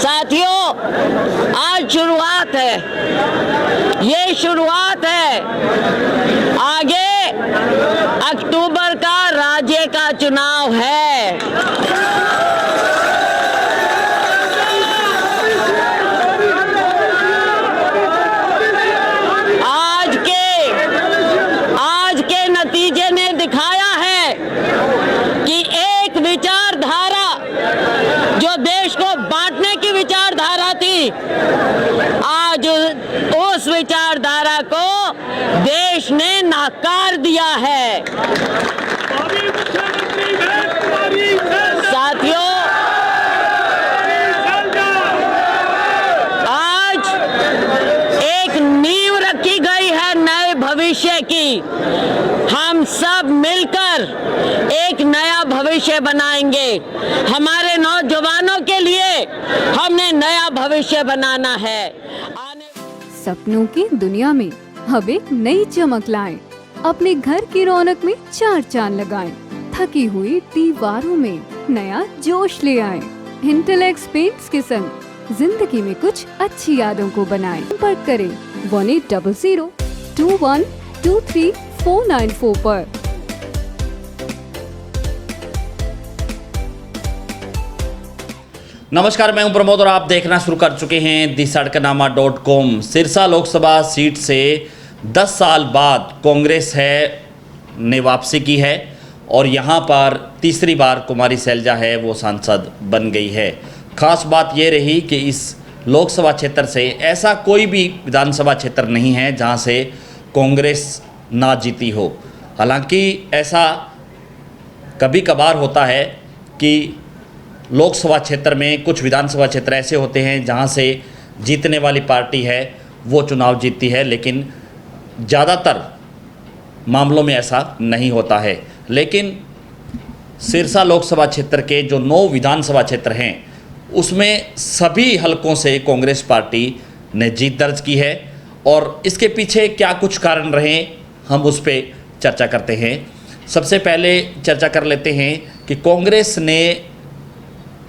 साथियों, आज शुरुआत है, ये शुरुआत है। आगे अक्टूबर का राज्य का चुनाव है। आज के नतीजे ने दिखाया है कि एक विचारधारा जो देश को बांटने की विचारधारा थी, आज उस विचारधारा को देश ने नकार दिया है। साथियों, आज एक नींव रखी गई है नए भविष्य की। हम सब मिलकर एक नया भविष्य बनाएंगे। हमारे नौजवानों के लिए हमने नया भविष्य बनाना है। सपनों की दुनिया में अब एक नई चमक लाएं। अपने घर की रौनक में चार चांद लगाएं। थकी हुई दीवारों में नया जोश ले आएं। इंटेलेक्स पेंट्स के संग जिंदगी में कुछ अच्छी यादों को बनाएं। संपर्क करें 180021234494 पर। नमस्कार, मैं हूं प्रमोद और आप देखना शुरू कर चुके हैं दिसड़कनामा.com। सिरसा लोकसभा सीट से 10 साल बाद कांग्रेस ने वापसी की है और यहां पर तीसरी बार कुमारी सैलजा है वो सांसद बन गई है। खास बात ये रही कि इस लोकसभा क्षेत्र से ऐसा कोई भी विधानसभा क्षेत्र नहीं है जहां से कांग्रेस ना जीती हो। हालांकि ऐसा कभी कभार होता है कि लोकसभा क्षेत्र में कुछ विधानसभा क्षेत्र ऐसे होते हैं जहां से जीतने वाली पार्टी है वो चुनाव जीतती है, लेकिन ज़्यादातर मामलों में ऐसा नहीं होता है। लेकिन सिरसा लोकसभा क्षेत्र के जो 9 विधानसभा क्षेत्र हैं उसमें सभी हलकों से कांग्रेस पार्टी ने जीत दर्ज की है और इसके पीछे क्या कुछ कारण रहे हम उस पर चर्चा करते हैं। सबसे पहले चर्चा कर लेते हैं कि कांग्रेस ने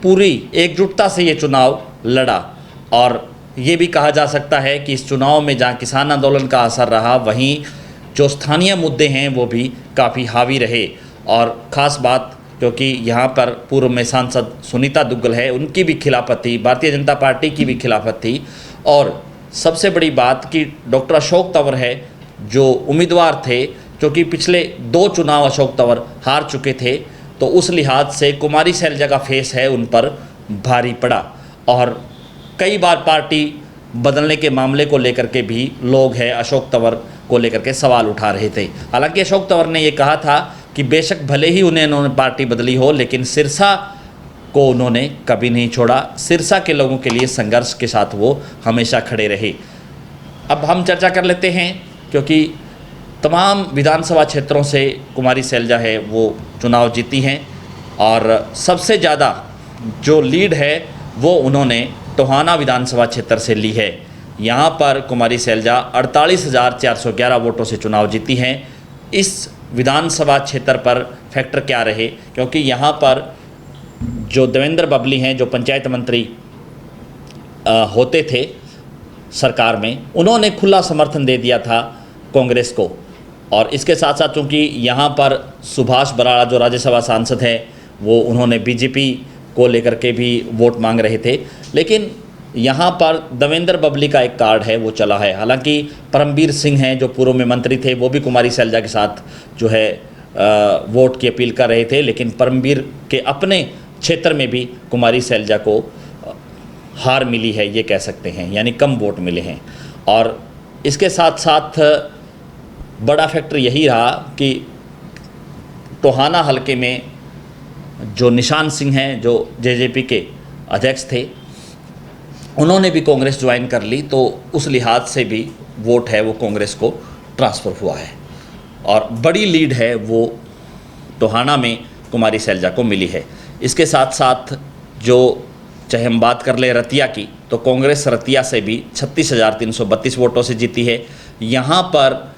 पूरी एकजुटता से ये चुनाव लड़ा और ये भी कहा जा सकता है कि इस चुनाव में जहाँ किसान आंदोलन का असर रहा, वहीं जो स्थानीय मुद्दे हैं वो भी काफ़ी हावी रहे। और ख़ास बात क्योंकि यहाँ पर पूर्व में सांसद सुनीता दुग्गल है, उनकी भी खिलाफत थी, भारतीय जनता पार्टी की भी खिलाफत थी और सबसे बड़ी बात कि डॉक्टर अशोक तंवर है जो उम्मीदवार थे, क्योंकि पिछले 2 चुनाव अशोक तंवर हार चुके थे, तो उस लिहाज से कुमारी सैलजा का फेस है उन पर भारी पड़ा। और कई बार पार्टी बदलने के मामले को लेकर के भी लोग हैं अशोक तंवर को लेकर के सवाल उठा रहे थे। हालांकि अशोक तंवर ने ये कहा था कि बेशक भले ही उन्होंने पार्टी बदली हो, लेकिन सिरसा को उन्होंने कभी नहीं छोड़ा। सिरसा के लोगों के लिए संघर्ष के साथ वो हमेशा खड़े रहे। अब हम चर्चा कर लेते हैं, क्योंकि तमाम विधानसभा क्षेत्रों से कुमारी सैलजा है वो चुनाव जीती हैं और सबसे ज़्यादा जो लीड है वो उन्होंने टोहाना विधानसभा क्षेत्र से ली है। यहाँ पर कुमारी सैलजा 48,411 वोटों से चुनाव जीती हैं। इस विधानसभा क्षेत्र पर फैक्टर क्या रहे, क्योंकि यहाँ पर जो देवेंद्र बबली हैं जो पंचायत मंत्री होते थे सरकार में, उन्होंने खुला समर्थन दे दिया था कांग्रेस को। और इसके साथ साथ चूँकि यहाँ पर सुभाष बराड़ा जो राज्यसभा सांसद हैं वो उन्होंने बीजेपी को लेकर के भी वोट मांग रहे थे, लेकिन यहाँ पर देवेंद्र बबली का एक कार्ड है वो चला है। हालांकि परमबीर सिंह हैं जो पूर्व में मंत्री थे, वो भी कुमारी सैलजा के साथ जो है वोट की अपील कर रहे थे, लेकिन परमबीर के अपने क्षेत्र में भी कुमारी सैलजा को हार मिली है, ये कह सकते हैं, यानी कम वोट मिले हैं। और इसके साथ साथ बड़ा फैक्टर यही रहा कि टोहाना हलके में जो निशान सिंह हैं जो जेजेपी के अध्यक्ष थे, उन्होंने भी कांग्रेस ज्वाइन कर ली, तो उस लिहाज से भी वोट है वो कांग्रेस को ट्रांसफ़र हुआ है और बड़ी लीड है वो टोहाना में कुमारी सैलजा को मिली है। इसके साथ साथ जो चाहे हम बात कर ले रतिया की, तो कांग्रेस रतिया से भी 36,332 वोटों से जीती है। यहाँ पर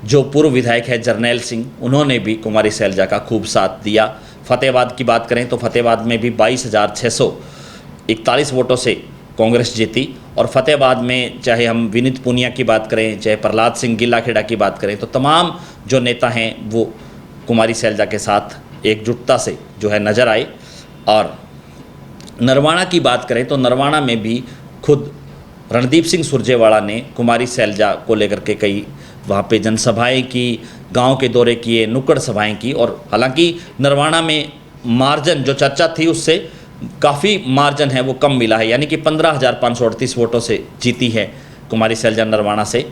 जो पूर्व विधायक है जरनैल सिंह, उन्होंने भी कुमारी सैलजा का खूब साथ दिया। फतेहाबाद की बात करें तो फतेहाबाद में भी 22,641 वोटों से कांग्रेस जीती। और फतेहाबाद में चाहे हम विनीत पुनिया की बात करें, चाहे प्रहलाद सिंह गिल्लाखेड़ा की बात करें, तो तमाम जो नेता हैं वो कुमारी सैलजा के साथ एकजुटता से जो है नज़र आए। और नरवाणा की बात करें तो नरवाणा में भी खुद रणदीप सिंह सुरजेवाला ने कुमारी सैलजा को लेकर के कई वहाँ पे जनसभाएं की, गांव के दौरे किए, नुक्कड़ सभाएं की। और हालांकि नरवाणा में मार्जिन जो चर्चा थी उससे काफ़ी मार्जिन है वो कम मिला है, यानी कि 15,538 वोटों से जीती है कुमारी सैलजा नरवाणा से।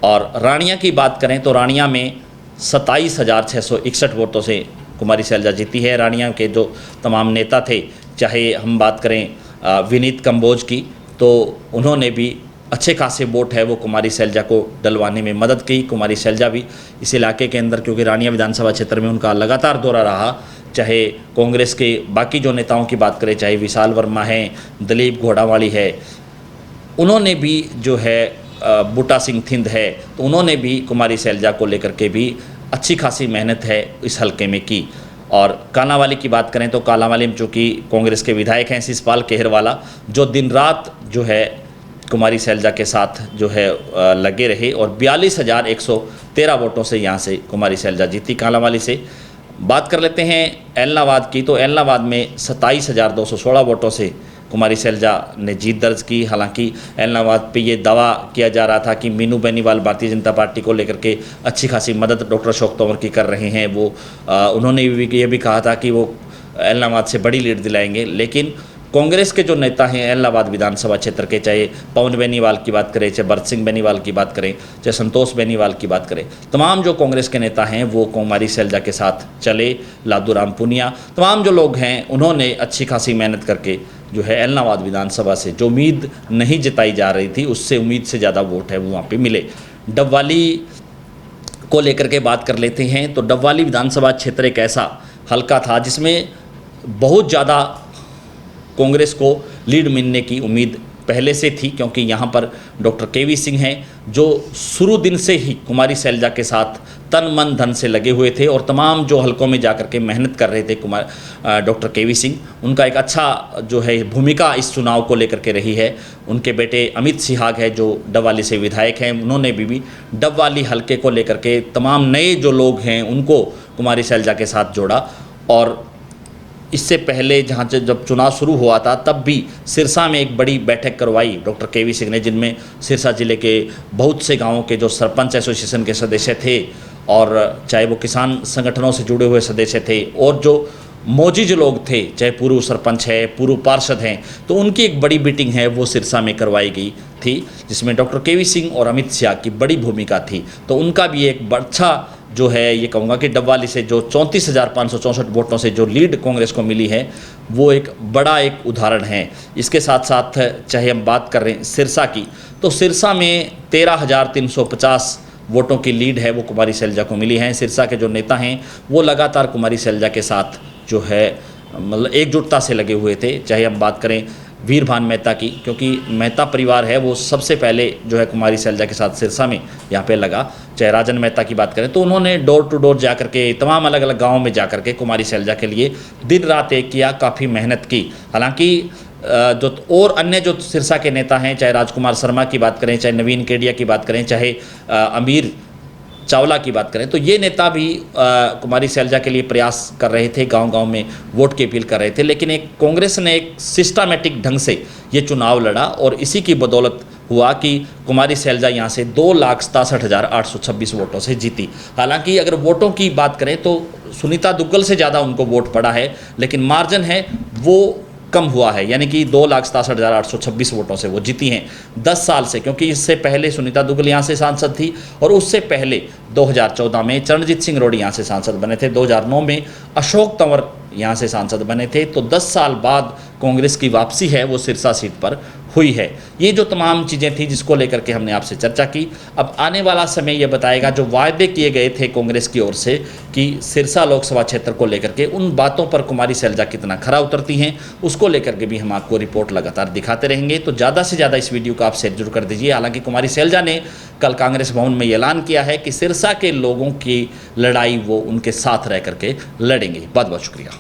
और रानिया की बात करें तो रानिया में 27,661 वोटों से कुमारी सैलजा जीती है। रानिया के जो तमाम नेता थे, चाहे हम बात करें विनीत कंबोज की, तो उन्होंने भी अच्छे खासे वोट है वो कुमारी सैलजा को डलवाने में मदद की। कुमारी सैलजा भी इस इलाके के अंदर, क्योंकि रानिया विधानसभा क्षेत्र में उनका लगातार दौरा रहा, चाहे कांग्रेस के बाकी जो नेताओं की बात करें, चाहे विशाल वर्मा हैं, दिलीप घोड़ावाली है, उन्होंने भी जो है बूटा सिंह थिंद है, तो उन्होंने भी कुमारी सैलजा को लेकर के भी अच्छी खासी मेहनत है इस हलके में की। और कालांवाली की बात करें तो कालांवाली में चूँकि कांग्रेस के विधायक हैं शिषपाल केहरवाला, जो दिन रात जो है कुमारी सैलजा के साथ जो है लगे रहे और 42,113 वोटों से यहाँ से कुमारी सैलजा जीती कालांवाली से। बात कर लेते हैं एलनाबाद की, तो एलनाबाद में 27,216 वोटों से कुमारी सैलजा ने जीत दर्ज की। हालांकि एलनाबाद पे ये दावा किया जा रहा था कि मीनू बेनीवाल भारतीय जनता पार्टी को लेकर के अच्छी खासी मदद डॉक्टर अशोक तंवर की कर रहे हैं। वो उन्होंने भी ये भी कहा था कि वो एलनाबाद से बड़ी लीड दिलाएंगे, लेकिन कांग्रेस के जो नेता हैं एलनाबाद विधानसभा क्षेत्र के, चाहे पवन बेनीवाल की बात करें, चाहे भरत सिंह बेनीवाल की बात करें, चाहे संतोष बेनीवाल की बात करें, तमाम जो कांग्रेस के नेता हैं वो कुमारी सैलजा के साथ चले। लादूराम पुनिया, तमाम जो लोग हैं उन्होंने अच्छी खासी मेहनत करके जो है एलनाबाद विधानसभा से जो उम्मीद नहीं जताई जा रही थी उससे उम्मीद से ज़्यादा वोट है वो वहाँ पे मिले। डबवाली को लेकर के बात कर लेते हैं, तो डबवाली विधानसभा क्षेत्र एक ऐसा हलका था जिसमें बहुत ज़्यादा कांग्रेस को लीड मिलने की उम्मीद पहले से थी, क्योंकि यहाँ पर डॉक्टर केवी सिंह हैं जो शुरू दिन से ही कुमारी सैलजा के साथ तन मन धन से लगे हुए थे और तमाम जो हलकों में जाकर के मेहनत कर रहे थे डॉक्टर केवी सिंह। उनका एक अच्छा जो है भूमिका इस चुनाव को लेकर के रही है। उनके बेटे अमित सिहाग है जो डबवाली से विधायक हैं, उन्होंने भी डबवाली हलके को लेकर के तमाम नए जो लोग हैं उनको कुमारी सैलजा के साथ जोड़ा। और इससे पहले जहाँ जब चुनाव शुरू हुआ था तब भी सिरसा में एक बड़ी बैठक करवाई डॉक्टर केवी सिंह ने, जिनमें सिरसा जिले के बहुत से गांवों के जो सरपंच एसोसिएशन के सदस्य थे और चाहे वो किसान संगठनों से जुड़े हुए सदस्य थे और जो मौजूद लोग थे, चाहे पूर्व सरपंच है, पूर्व पार्षद हैं, तो उनकी एक बड़ी मीटिंग है वो सिरसा में करवाई गई थी, जिसमें डॉक्टर केवी सिंह और अमित शाह की बड़ी भूमिका थी। तो उनका भी एक अच्छा जो है ये कहूँगा कि डबवाली से जो 34,564 वोटों से जो लीड कांग्रेस को मिली है वो एक बड़ा एक उदाहरण है। इसके साथ साथ चाहे हम बात कर रहे हैं सिरसा की, तो सिरसा में 13,350 वोटों की लीड है वो कुमारी सैलजा को मिली है। सिरसा के जो नेता हैं वो लगातार कुमारी सैलजा के साथ जो है मतलब एकजुटता से लगे हुए थे। चाहे हम बात करें वीरभान मेहता की, क्योंकि मेहता परिवार है वो सबसे पहले जो है कुमारी सैलजा के साथ सिरसा में यहाँ पे लगा। चाहे राजन मेहता की बात करें तो उन्होंने डोर टू डोर जाकर के तमाम अलग अलग गाँवों में जाकर के कुमारी सैलजा के लिए दिन रात एक किया, काफ़ी मेहनत की। हालांकि जो और अन्य जो सिरसा के नेता हैं, चाहे राजकुमार शर्मा की बात करें, चाहे नवीन केडिया की बात करें, चाहे अमीर चावला की बात करें, तो ये नेता भी कुमारी सैलजा के लिए प्रयास कर रहे थे, गांव-गांव में वोट की अपील कर रहे थे। लेकिन एक कांग्रेस ने एक सिस्टमैटिक ढंग से ये चुनाव लड़ा और इसी की बदौलत हुआ कि कुमारी सैलजा यहाँ से 2,67,826 वोटों से जीती। हालांकि अगर वोटों की बात करें तो सुनीता दुग्गल से ज़्यादा उनको वोट पड़ा है, लेकिन मार्जिन है वो कम हुआ है, यानी कि 2,67,826 वोटों से वो जीती हैं 10 साल से। क्योंकि इससे पहले सुनीता दुग्गल यहाँ से सांसद थी और उससे पहले 2014 में चरणजीत सिंह रोडी यहाँ से सांसद बने थे, 2009 में अशोक तंवर यहाँ से सांसद बने थे। तो 10 साल बाद कांग्रेस की वापसी है वो सिरसा सीट पर हुई है। ये जो तमाम चीज़ें थी जिसको लेकर के हमने आपसे चर्चा की। अब आने वाला समय ये बताएगा जो वायदे किए गए थे कांग्रेस की ओर से कि सिरसा लोकसभा क्षेत्र को लेकर के उन बातों पर कुमारी सैलजा कितना खरा उतरती हैं, उसको लेकर के भी हम आपको रिपोर्ट लगातार दिखाते रहेंगे। तो ज़्यादा से ज़्यादा इस वीडियो को आप शेयर जरूर कर दीजिए। हालांकि कुमारी सैलजा ने कल कांग्रेस भवन में ऐलान किया है कि सिरसा के लोगों की लड़ाई वो उनके साथ रह करके लड़ेंगे। बहुत बहुत शुक्रिया।